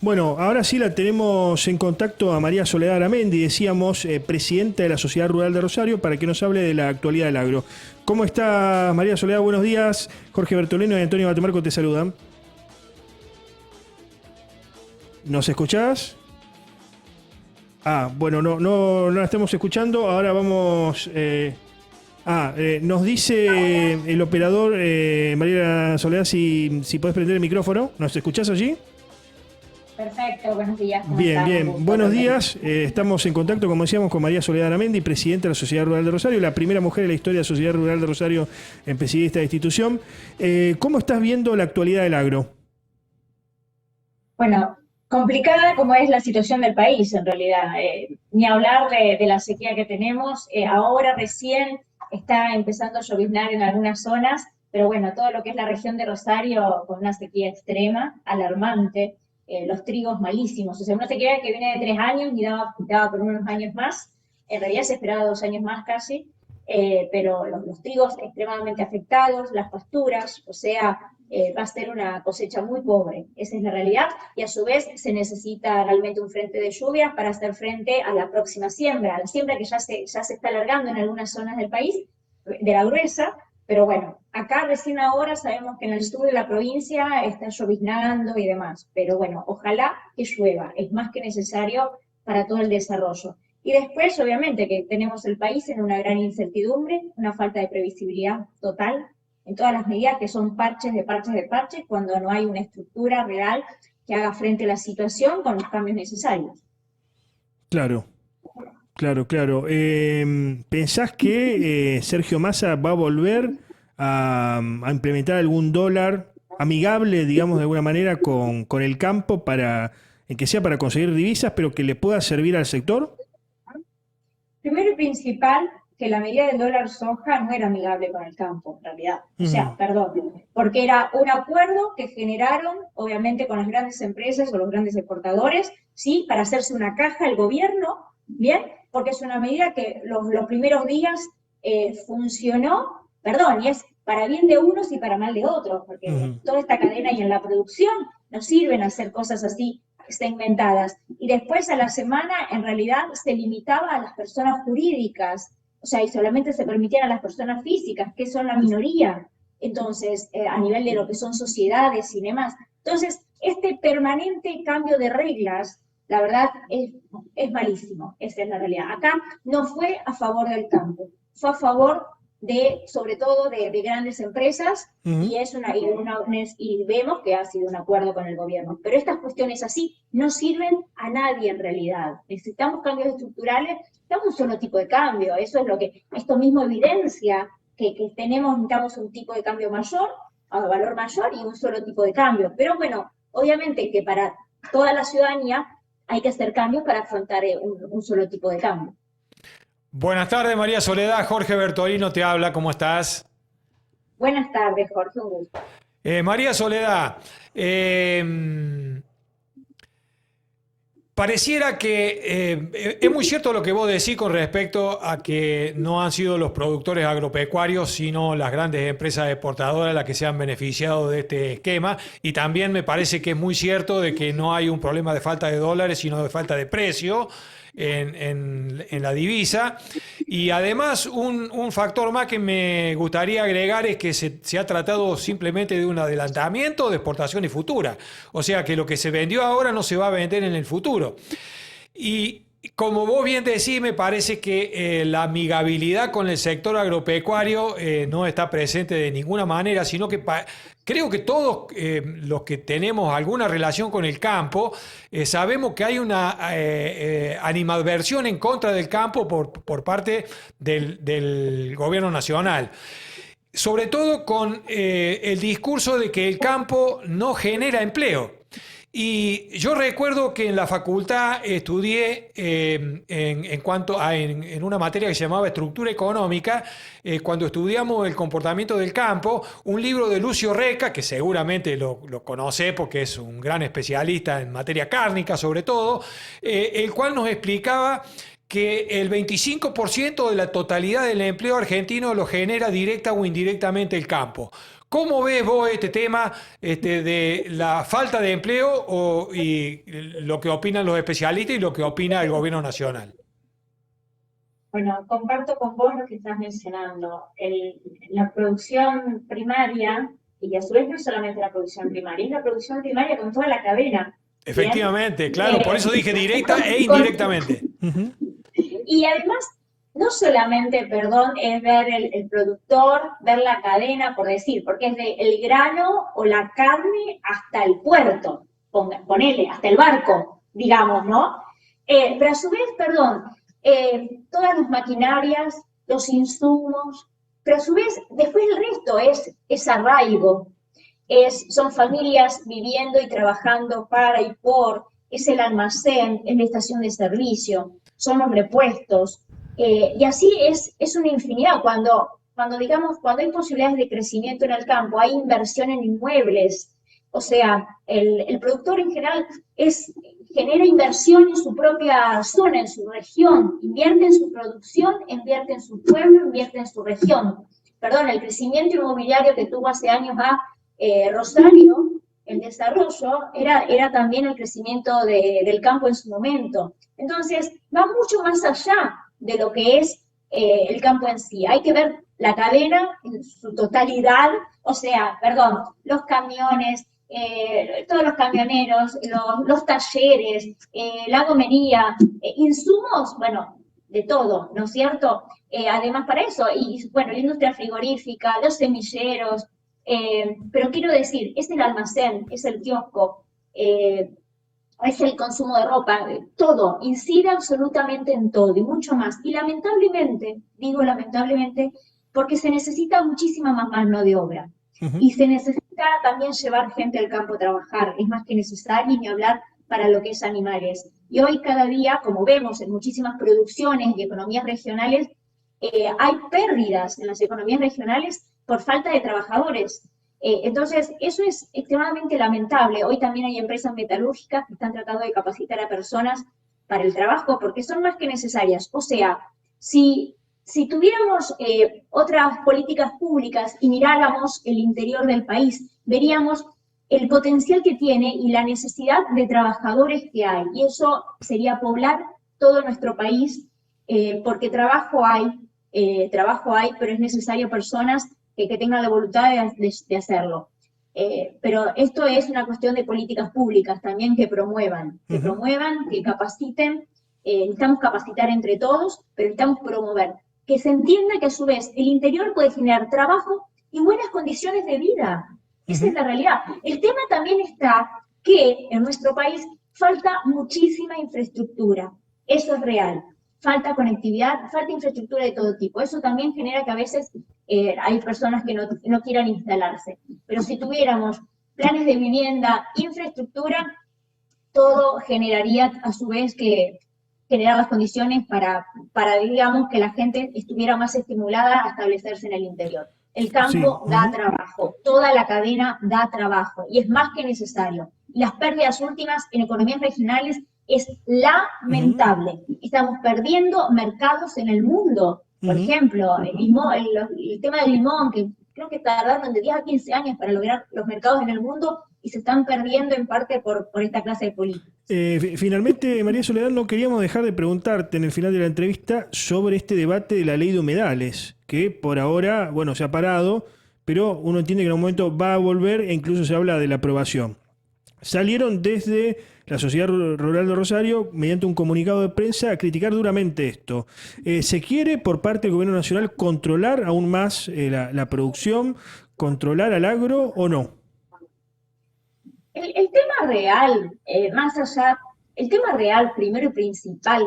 Bueno, ahora sí la tenemos en contacto a María Soledad Aramendi, decíamos, presidenta de la Sociedad Rural de Rosario, para que nos hable de la actualidad del agro. ¿Cómo está María Soledad? Buenos días. Jorge Bertolino y Antonio Batamarco te saludan. ¿Nos escuchás? Bueno, no la estamos escuchando. Ahora vamos... nos dice el operador, María Soledad, si podés prender el micrófono. ¿Nos escuchás allí? Perfecto, buenos días. ¿Cómo Bien, estás? bien. Buenos días. Estamos en contacto, como decíamos, con María Soledad Aramendi, presidenta de la Sociedad Rural de Rosario, la primera mujer en la historia de la Sociedad Rural de Rosario en presidir esta institución. ¿Cómo estás viendo la actualidad del agro? Bueno, complicada como es la situación del país en realidad. Ni hablar de la sequía que tenemos. Ahora recién está empezando a lloviznar en algunas zonas, pero bueno, todo lo que es la región de Rosario con una sequía extrema, alarmante. Los trigos malísimos. O sea, una sequía que viene de 3 años y daba por unos años más. En realidad se esperaba 2 años más casi. Pero los trigos extremadamente afectados, las pasturas, o sea, va a ser una cosecha muy pobre, esa es la realidad, y a su vez se necesita realmente un frente de lluvias para hacer frente a la próxima siembra, la siembra que ya se está alargando en algunas zonas del país, de la gruesa, pero bueno, acá recién ahora sabemos que en el sur de la provincia está lloviznando y demás, pero bueno, ojalá que llueva, es más que necesario para todo el desarrollo. Y después, obviamente, que tenemos el país en una gran incertidumbre, una falta de previsibilidad total, en todas las medidas que son parches de parches de parches, cuando no hay una estructura real que haga frente a la situación con los cambios necesarios. Claro, claro. ¿Pensás que Sergio Massa va a volver a implementar algún dólar amigable, digamos, de alguna manera, con el campo que sea para conseguir divisas, pero que le pueda servir al sector? Primero y principal, que la medida del dólar soja no era amigable con el campo, en realidad. O sea, perdón, porque era un acuerdo que generaron, obviamente, con las grandes empresas o los grandes exportadores, ¿sí? Para hacerse una caja el gobierno, ¿bien? Porque es una medida que los primeros días funcionó, perdón, y es para bien de unos y para mal de otros, porque toda esta cadena y en la producción nos sirven a hacer cosas así segmentadas. Y después a la semana, en realidad, se limitaba a las personas jurídicas, o sea, y solamente se permitían a las personas físicas, que son la minoría, entonces, a nivel de lo que son sociedades y demás. Entonces, este permanente cambio de reglas, la verdad, es malísimo, esa es la realidad. Acá no fue a favor del campo, fue a favor sobre todo de grandes empresas, y vemos que ha sido un acuerdo con el gobierno. Pero estas cuestiones así no sirven a nadie en realidad. Necesitamos cambios estructurales, necesitamos un solo tipo de cambio. Eso es lo que esto mismo evidencia, que necesitamos un tipo de cambio mayor, a valor mayor y un solo tipo de cambio. Pero bueno, obviamente que para toda la ciudadanía hay que hacer cambios para afrontar un solo tipo de cambio. Buenas tardes, María Soledad. Jorge Bertolino te habla. ¿Cómo estás? Buenas tardes, Jorge. Un gusto. María Soledad, pareciera que es muy cierto lo que vos decís con respecto a que no han sido los productores agropecuarios, sino las grandes empresas exportadoras las que se han beneficiado de este esquema. Y también me parece que es muy cierto de que no hay un problema de falta de dólares, sino de falta de precio en la divisa. Y además un factor más que me gustaría agregar es que se ha tratado simplemente de un adelantamiento de exportaciones futuras. O sea que lo que se vendió ahora no se va a vender en el futuro. Y como vos bien decís, me parece que la amigabilidad con el sector agropecuario no está presente de ninguna manera, sino que creo que todos los que tenemos alguna relación con el campo sabemos que hay una animadversión en contra del campo por parte del gobierno nacional. Sobre todo con el discurso de que el campo no genera empleo. Y yo recuerdo que en la facultad estudié en una materia que se llamaba Estructura Económica, cuando estudiamos el comportamiento del campo, un libro de Lucio Reca, que seguramente lo conocé porque es un gran especialista en materia cárnica sobre todo, el cual nos explicaba que el 25% de la totalidad del empleo argentino lo genera directa o indirectamente el campo. ¿Cómo ves vos este tema de la falta de empleo y lo que opinan los especialistas y lo que opina el gobierno nacional? Bueno, comparto con vos lo que estás mencionando. La producción primaria, y a su vez no es solamente la producción primaria, es la producción primaria con toda la cadena. ¿Bien? Efectivamente, claro, por eso dije directa e Con- indirectamente. Ujú. Y además, no solamente, perdón, es ver el productor, ver la cadena, por decir, porque es de el grano o la carne hasta el puerto, ponele, hasta el barco, digamos, ¿no? Pero a su vez, perdón, todas las maquinarias, los insumos, pero a su vez, después el resto es arraigo, son familias viviendo y trabajando para y por, es el almacén, es la estación de servicio, son los repuestos, y así es una infinidad. Digamos, cuando hay posibilidades de crecimiento en el campo, hay inversión en inmuebles, o sea, el productor en general genera inversión en su propia zona, en su región, invierte en su producción, invierte en su pueblo, invierte en su región. Perdón, el crecimiento inmobiliario que tuvo hace años Rosario, el desarrollo, era también el crecimiento del campo en su momento. Entonces, va mucho más allá de lo que es el campo en sí. Hay que ver la cadena en su totalidad, o sea, perdón, los camiones, todos los camioneros, los talleres, la gomería, insumos, bueno, de todo, ¿no es cierto? Además para eso, y bueno, la industria frigorífica, los semilleros, pero quiero decir, es el almacén, es el kiosco, es el consumo de ropa, todo, incide absolutamente en todo y mucho más. Y lamentablemente, digo lamentablemente, porque se necesita muchísima más mano de obra. Ujú. Y se necesita también llevar gente al campo a trabajar, es más que necesario, ni hablar para lo que es animales. Y hoy cada día, como vemos en muchísimas producciones y economías regionales, hay pérdidas en las economías regionales por falta de trabajadores. Entonces, eso es extremadamente lamentable. Hoy también hay empresas metalúrgicas que están tratando de capacitar a personas para el trabajo porque son más que necesarias. O sea, si tuviéramos otras políticas públicas y miráramos el interior del país, veríamos el potencial que tiene y la necesidad de trabajadores que hay. Y eso sería poblar todo nuestro país, porque trabajo hay, pero es necesario personas que tengan la voluntad de hacerlo. Pero esto es una cuestión de políticas públicas también que promuevan, que capaciten. Necesitamos capacitar entre todos, pero necesitamos promover. Que se entienda que a su vez el interior puede generar trabajo y buenas condiciones de vida. Esa es la realidad. El tema también está que en nuestro país falta muchísima infraestructura. Eso es real. Falta conectividad, falta infraestructura de todo tipo. Eso también genera que a veces hay personas que no quieran instalarse. Pero si tuviéramos planes de vivienda, infraestructura, todo generaría a su vez que generar las condiciones para, digamos, que la gente estuviera más estimulada a establecerse en el interior. El Sí. campo da trabajo, toda la cadena da trabajo y es más que necesario. Y las pérdidas últimas en economías regionales es lamentable. Estamos perdiendo mercados en el mundo. Por ejemplo, el tema del limón, que creo que tardaron de 10 a 15 años para lograr los mercados en el mundo y se están perdiendo en parte por esta clase de políticas. Finalmente, María Soledad, no queríamos dejar de preguntarte en el final de la entrevista sobre este debate de la ley de humedales, que por ahora, bueno, se ha parado, pero uno entiende que en un momento va a volver e incluso se habla de la aprobación. Salieron desde la Sociedad Rural de Rosario, mediante un comunicado de prensa, a criticar duramente esto. ¿Se quiere, por parte del Gobierno Nacional, controlar aún más la producción, controlar al agro o no? El tema real, el tema real, primero y principal,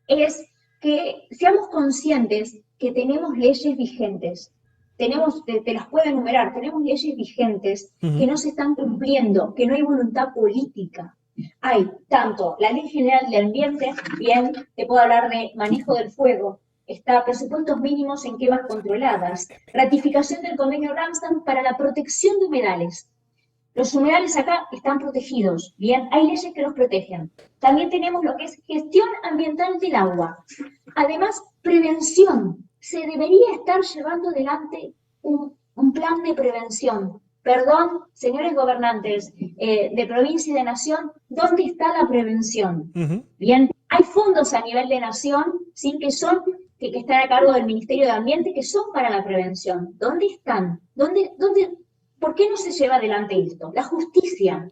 es que seamos conscientes que tenemos leyes vigentes. Te las puedo enumerar, tenemos leyes vigentes que no se están cumpliendo, que no hay voluntad política. Hay tanto la Ley General del Ambiente, bien, te puedo hablar de manejo del fuego, está presupuestos mínimos en quemas controladas, ratificación del convenio Ramsar para la protección de humedales. Los humedales acá están protegidos, bien, hay leyes que los protegen. También tenemos lo que es gestión ambiental del agua. Además, prevención. Se debería estar llevando adelante un plan de prevención. Perdón, señores gobernantes de provincia y de nación, ¿dónde está la prevención? Bien, hay fondos a nivel de nación, ¿sí? que están a cargo del Ministerio de Ambiente, que son para la prevención. ¿Dónde están? ¿Por qué no se lleva adelante esto? La justicia,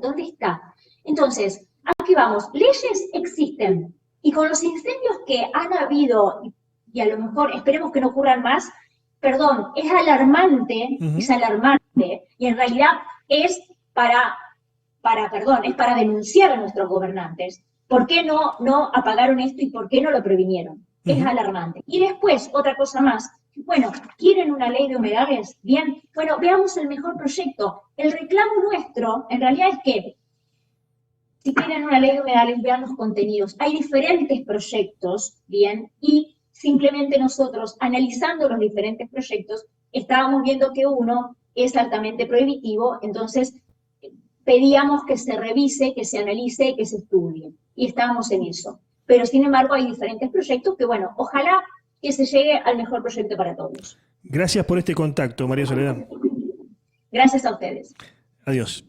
¿dónde está? Entonces, aquí vamos, leyes existen, y con los incendios que han habido, y a lo mejor esperemos que no ocurran más, perdón, es alarmante, y en realidad es para denunciar a nuestros gobernantes. ¿Por qué no apagaron esto y por qué no lo previnieron? Es alarmante. Y después, otra cosa más. Bueno, ¿quieren una ley de humedales? Bien, bueno, veamos el mejor proyecto. El reclamo nuestro, en realidad, es que si quieren una ley de humedales, vean los contenidos. Hay diferentes proyectos, bien, y simplemente nosotros, analizando los diferentes proyectos, estábamos viendo que uno es altamente prohibitivo, entonces pedíamos que se revise, que se analice, que se estudie. Y estábamos en eso. Pero, sin embargo, hay diferentes proyectos que, bueno, ojalá que se llegue al mejor proyecto para todos. Gracias por este contacto, María Soledad. Gracias a ustedes. Adiós.